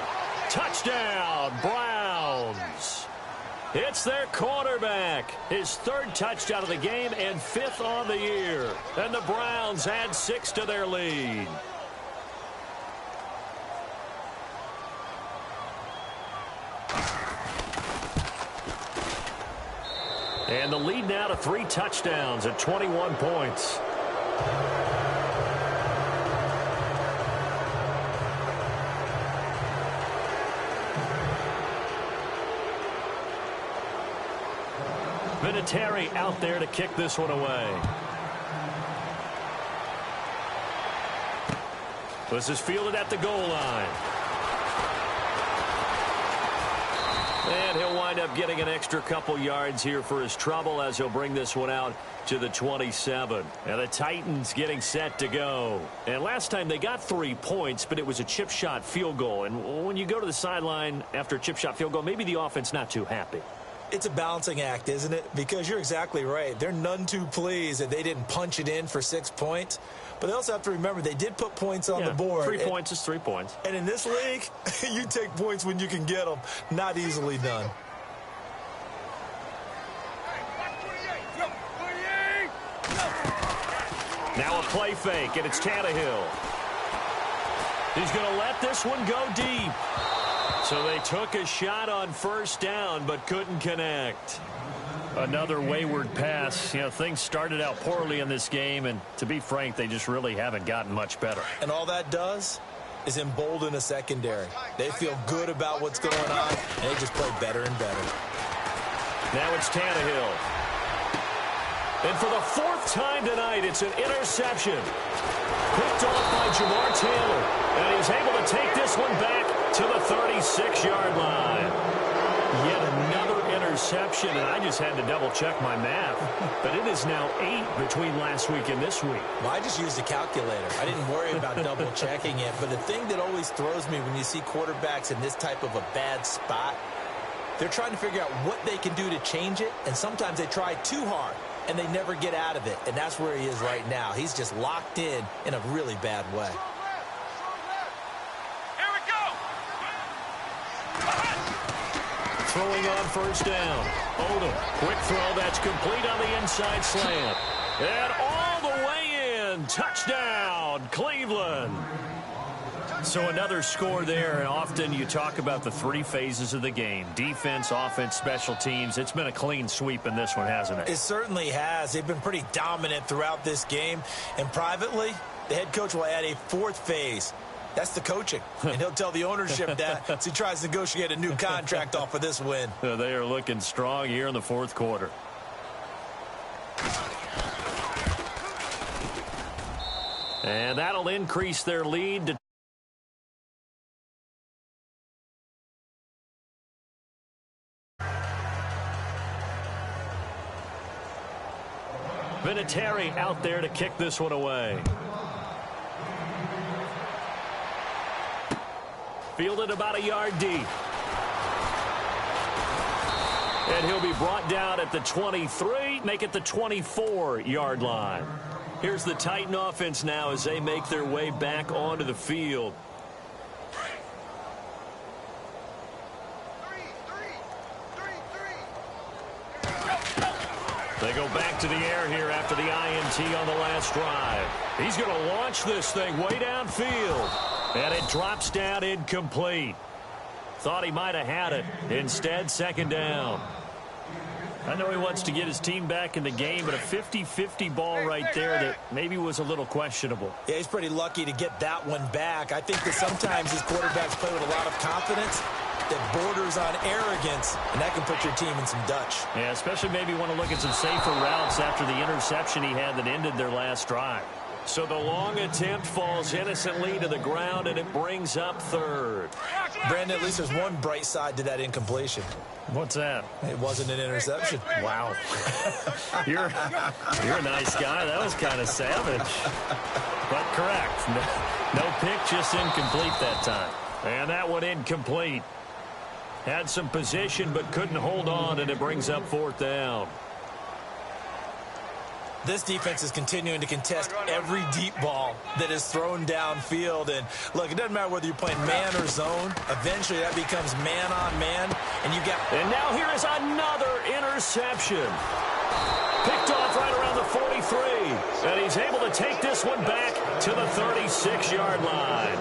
Touchdown, Browns. It's their quarterback. His third touchdown of the game and fifth on the year. And the Browns add 6 to their lead. And the lead now to 3 touchdowns at 21 points. Vinatieri out there to kick this one away. This is fielded at the goal line. And he'll wind up getting an extra couple yards here for his trouble as he'll bring this one out to the 27. And the Titans getting set to go. And last time they got 3 points, but it was a chip shot field goal. And when you go to the sideline after a chip shot field goal, maybe the offense not too happy. It's a balancing act, isn't it? Because you're exactly right. They're none too pleased that they didn't punch it in for 6 points. But they also have to remember they did put points on the board. 3 points is 3 points. And in this league, you take points when you can get them. Not easily done. Now a play fake, and it's Tannehill. He's going to let this one go deep. So they took a shot on first down, but couldn't connect. Another wayward pass. You know, things started out poorly in this game, and to be frank, they just really haven't gotten much better. And all that does is embolden a secondary. They feel good about what's going on, and they just play better and better. Now it's Tannehill. And for the 4th time tonight, it's an interception. Picked off by Jamar Taylor, and he's able to take this one back to the 36-yard line. Yet another interception, and I just had to double-check my math. But it is now 8 between last week and this week. Well, I just used a calculator. I didn't worry about double-checking it. But the thing that always throws me when you see quarterbacks in this type of a bad spot, they're trying to figure out what they can do to change it, and sometimes they try too hard, and they never get out of it. And that's where he is right now. He's just locked in a really bad way. Throwing on first down. Odom, quick throw that's complete on the inside slant. And all the way in. Touchdown, Cleveland. So another score there, and often you talk about the 3 phases of the game. Defense, offense, special teams. It's been a clean sweep in this one, hasn't it? It certainly has. They've been pretty dominant throughout this game. And privately, the head coach will add a 4th phase. That's the coaching. And he'll tell the ownership that as he tries to negotiate a new contract off of this win. They are looking strong here in the 4th quarter. And that'll increase their lead to Vinatieri out there to kick this one away. Fielded about a yard deep. And he'll be brought down at the 23, make it the 24-yard line. Here's the Titan offense now as they make their way back onto the field. They go back to the air here after the INT on the last drive. He's going to launch this thing way downfield. And it drops down incomplete. Thought he might have had it. Instead, 2nd down. I know he wants to get his team back in the game, but a 50-50 ball right there that maybe was a little questionable. Yeah, he's pretty lucky to get that one back. I think that sometimes these quarterbacks play with a lot of confidence that borders on arrogance, and that can put your team in some Dutch. Yeah, especially maybe want to look at some safer routes after the interception he had that ended their last drive. So the long attempt falls innocently to the ground, and it brings up 3rd. Brandon, at least there's one bright side to that incompletion. What's that? It wasn't an interception. Wow. You're a nice guy. That was kind of savage. But correct. No pick, just incomplete that time. And that one incomplete. Had some position but couldn't hold on, and it brings up 4th down. This defense is continuing to contest every deep ball that is thrown downfield. And, look, it doesn't matter whether you're playing man or zone. Eventually, that becomes man-on-man. And now here is another interception. Picked off right around the 43. And he's able to take this one back to the 36-yard line.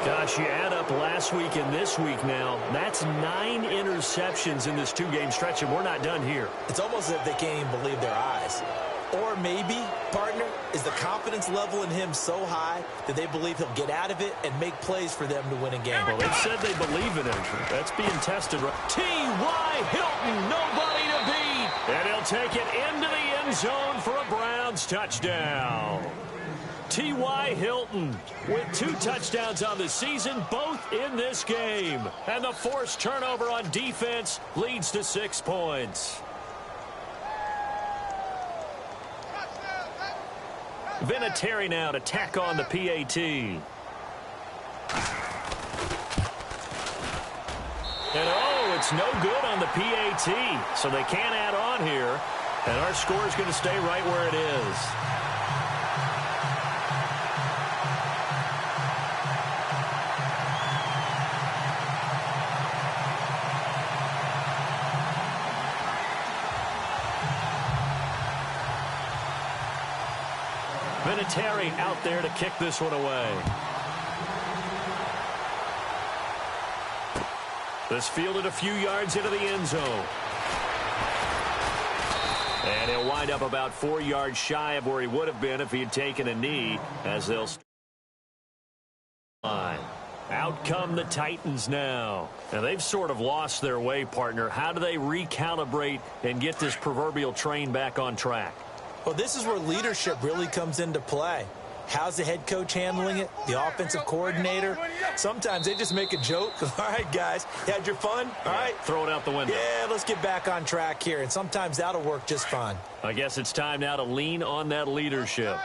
Gosh, you add up last week and this week now. That's 9 interceptions in this 2-game stretch, and we're not done here. It's almost as if they can't even believe their eyes. Or maybe, partner, is the confidence level in him so high that they believe he'll get out of it and make plays for them to win a game. Well, they've said they believe in him. That's being tested. T.Y. Hilton, nobody to beat. And he'll take it into the end zone for a Browns touchdown. T.Y. Hilton with 2 touchdowns on the season, both in this game. And the forced turnover on defense leads to 6 points. Vinatieri now to tack on the PAT. And, oh, it's no good on the PAT. So they can't add on here. And our score is going to stay right where it is. Vinatieri out there to kick this one away. This fielded a few yards into the end zone. And he'll wind up about 4 yards shy of where he would have been if he had taken a knee, as they'll out come the Titans now. Now, they've sort of lost their way, partner. How do they recalibrate and get this proverbial train back on track? Well, this is where leadership really comes into play. How's the head coach handling it? The offensive coordinator? Sometimes they just make a joke. All right, guys, you had your fun? All right. Throw it out the window. Yeah, let's get back on track here. And sometimes that'll work just fine. I guess it's time now to lean on that leadership.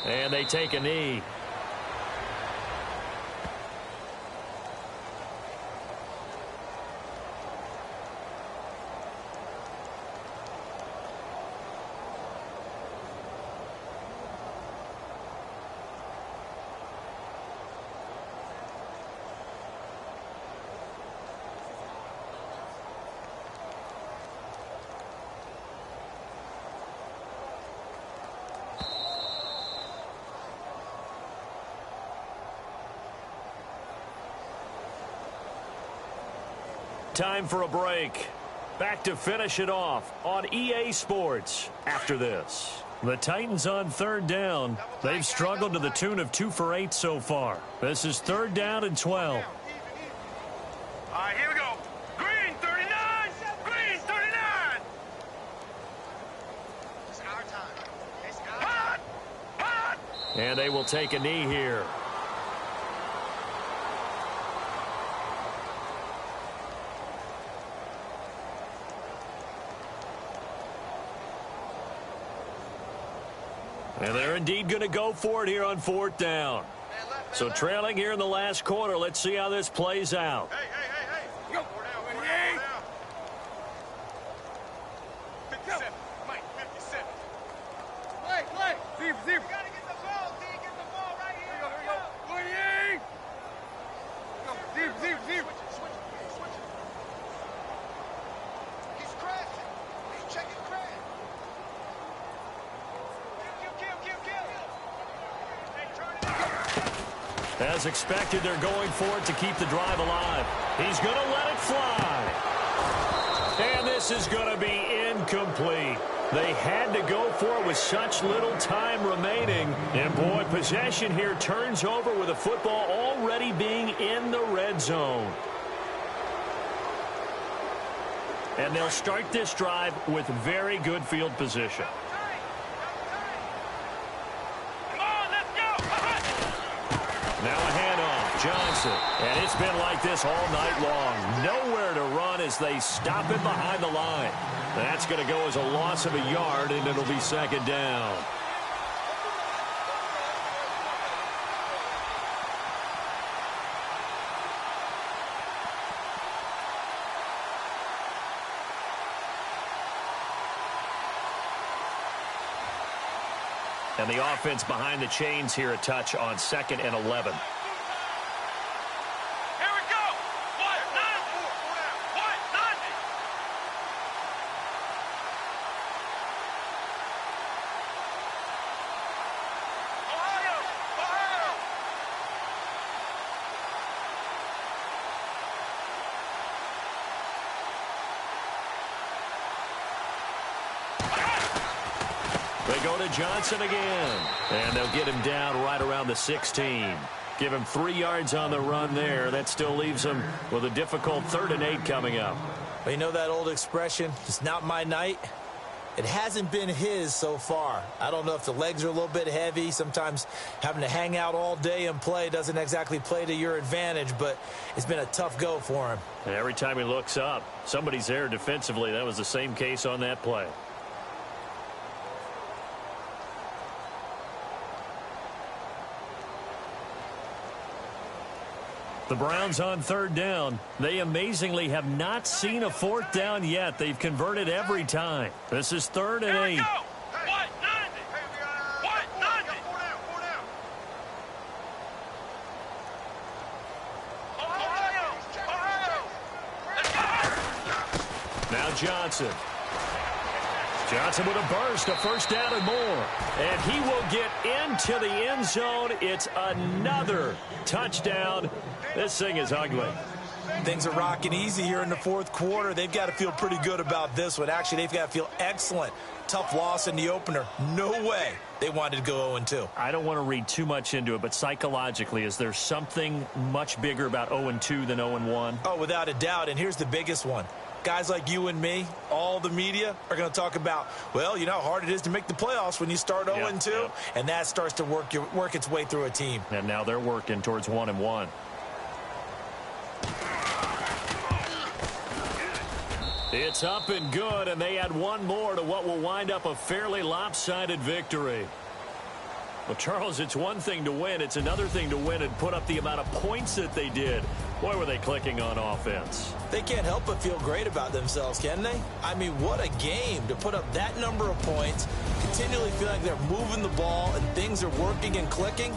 And they take a knee. Time for a break. Back to finish it off on EA Sports after this. The Titans on 3rd down. They've struggled to the tune of 2 for 8 so far. This is 3rd down and 12. All right, here we go. Green, 39. Green, 39. It's our time. It's our time. Hot. And they will take a knee here. And they're indeed going to go for it here on 4th down. So trailing here in the last quarter. Let's see how this plays out. Hey. Go. 4 down. 57. Mike, 57. Play. Zero. You got to get the ball, D. Get the ball right here. Here we go. 28. Zero. Switch it. He's crashing. He's checking crash. As expected, they're going for it to keep the drive alive. He's going to let it fly. And this is going to be incomplete. They had to go for it with such little time remaining. And, boy, possession here turns over with the football already being in the red zone. And they'll start this drive with very good field position. Now a handoff, Johnson. And it's been like this all night long. Nowhere to run as they stop him behind the line. That's going to go as a loss of a yard, and it'll be second down. And the offense behind the chains here a touch on 2nd and 11. They go to Johnson again, and they'll get him down right around the 16. Give him 3 yards on the run there. That still leaves him with a difficult 3rd and 8 coming up. Well, you know that old expression, it's not my night? It hasn't been his so far. I don't know if the legs are a little bit heavy. Sometimes having to hang out all day and play doesn't exactly play to your advantage, but it's been a tough go for him. And every time he looks up, somebody's there defensively. That was the same case on that play. The Browns on 3rd down. They amazingly have not seen a 4th down yet. They've converted every time. This is 3rd and 8. Now Johnson. Johnson with a burst, a 1st down and more. And he will get into the end zone. It's another touchdown. This thing is ugly. Things are rocking easy here in the 4th quarter. They've got to feel pretty good about this one. Actually, they've got to feel excellent. Tough loss in the opener. No way they wanted to go 0-2. I don't want to read too much into it, but psychologically, is there something much bigger about 0-2 than 0-1? Oh, without a doubt, and here's the biggest one. Guys like you and me, all the media, are going to talk about, well, you know how hard it is to make the playoffs when you start 0-2, and that starts to work its way through a team. And now they're working towards 1-1. It's up and good, and they add one more to what will wind up a fairly lopsided victory. Well, Charles, it's one thing to win. It's another thing to win and put up the amount of points that they did. Boy, were they clicking on offense. They can't help but feel great about themselves, can they? I mean, what a game to put up that number of points, continually feel like they're moving the ball and things are working and clicking.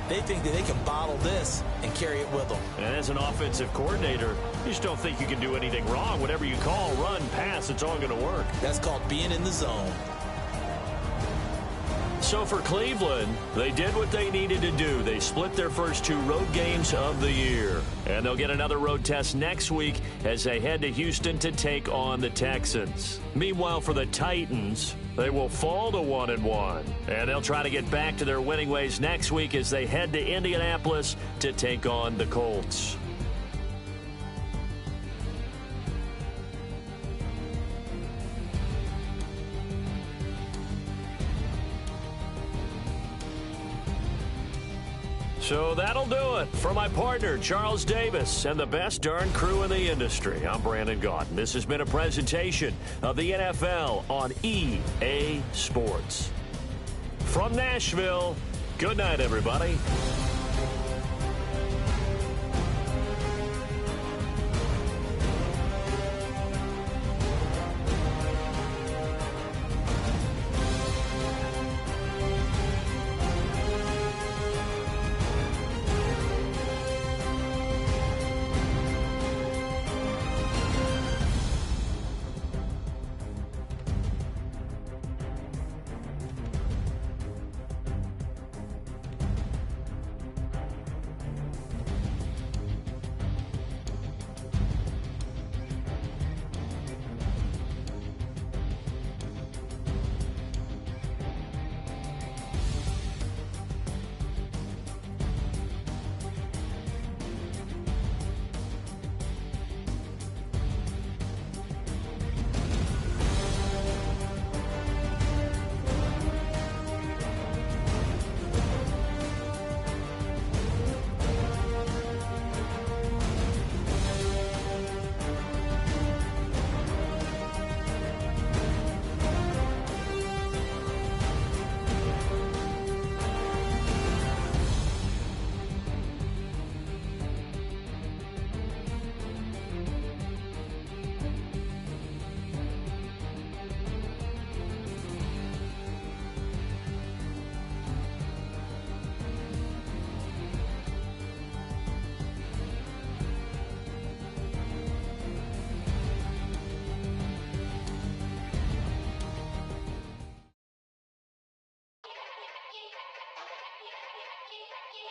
They think that they can bottle this and carry it with them. And as an offensive coordinator, you just don't think you can do anything wrong. Whatever you call, run, pass, it's all going to work. That's called being in the zone. So for Cleveland, they did what they needed to do. They split their first 2 road games of the year. And they'll get another road test next week as they head to Houston to take on the Texans. Meanwhile, for the Titans, they will fall to 1-1. And they'll try to get back to their winning ways next week as they head to Indianapolis to take on the Colts. So that'll do it. For my partner, Charles Davis, and the best darn crew in the industry, I'm Brandon Gaudin. This has been a presentation of the NFL on EA Sports. From Nashville, good night, everybody.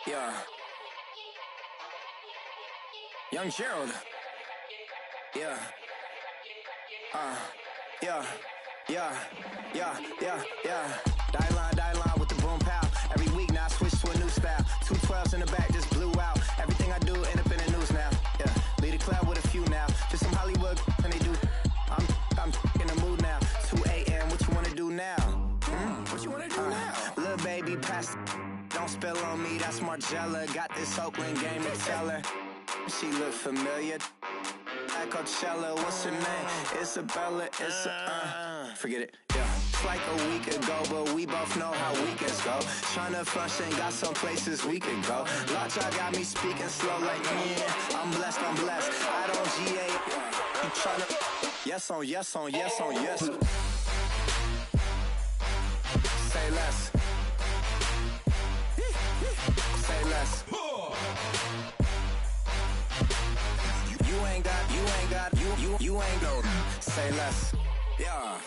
Yeah. Young Gerald. Yeah. Yeah. Die line with the boom pow. Every week now I switch to a new style. 212s in the back just blew out. Everything I do end up in the news now. Yeah. Lead a club with a few now. Just some Hollywood and they do. I'm in the mood now. 2 a.m. What you wanna do now? What you wanna do now? Little baby, pass. Don't spill on me. That's Margella. Got this Oakland game to tell her. She look familiar. At Coachella, what's her name? Isabella, forget it, yeah. It's like a week ago, but we both know how weekends go. Tryna function, got some places we could go. Lot y'all got me speaking slow like, yeah, I'm blessed. I don't GA, you tryna, yes on yes. Say less. Say less. You ain't no. Say less. Yeah.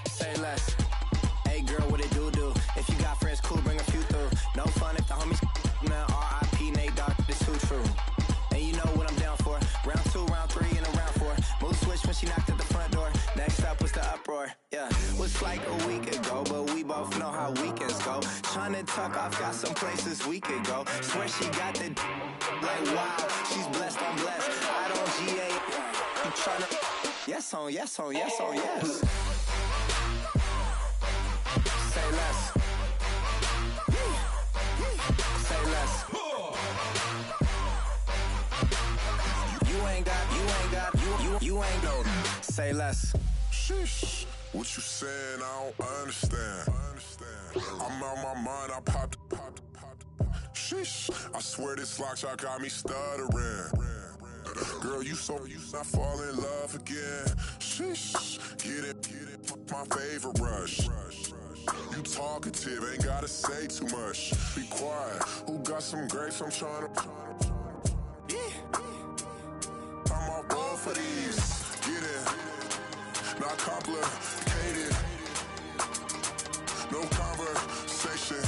Say less. Hey girl, what it do? If you got friends, cool, bring a few through. No fun if the homies man. R.I.P. Nate Dogg, this too true. And you know what I'm down for. Round 2, round 3, and a round 4. Mood switch when she knocked at the front door. Next up was the uproar. Yeah, was like a week ago, but we both know how weekends go. Tryna tuck off, got some places we could go. Swear she got the like wow, she's blessed, I'm blessed. I don't GA, you tryna yes on yes. Say less. Say less. You ain't no. Say less. Sheesh. What you saying? I don't understand. I'm out my mind. I popped. Sheesh. I swear this lock y'all got me stuttering. Girl, you not fall in love again. Sheesh. Get it. My favorite rush. You talkative, ain't gotta say too much. Be quiet. Who got some grapes? I'm tryna. I'm all ball for these. Get it. Not complicated. No conversation.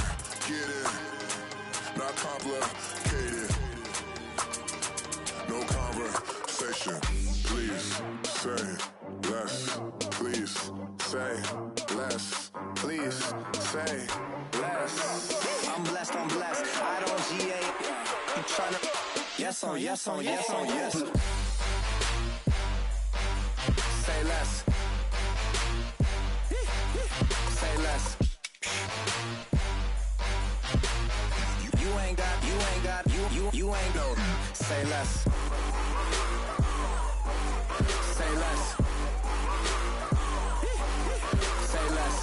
Get it. Not complicated. No conversation. Please say less. Please say less. Please say less. I'm blessed. I don't GA. You tryna yes on. Say less. Say less. You ain't no. Say less. Say less. Say less.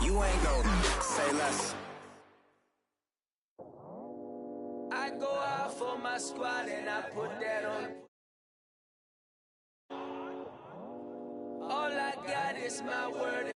You ain't no. Say less. I go out for my squad and I put that on. All I got is my word.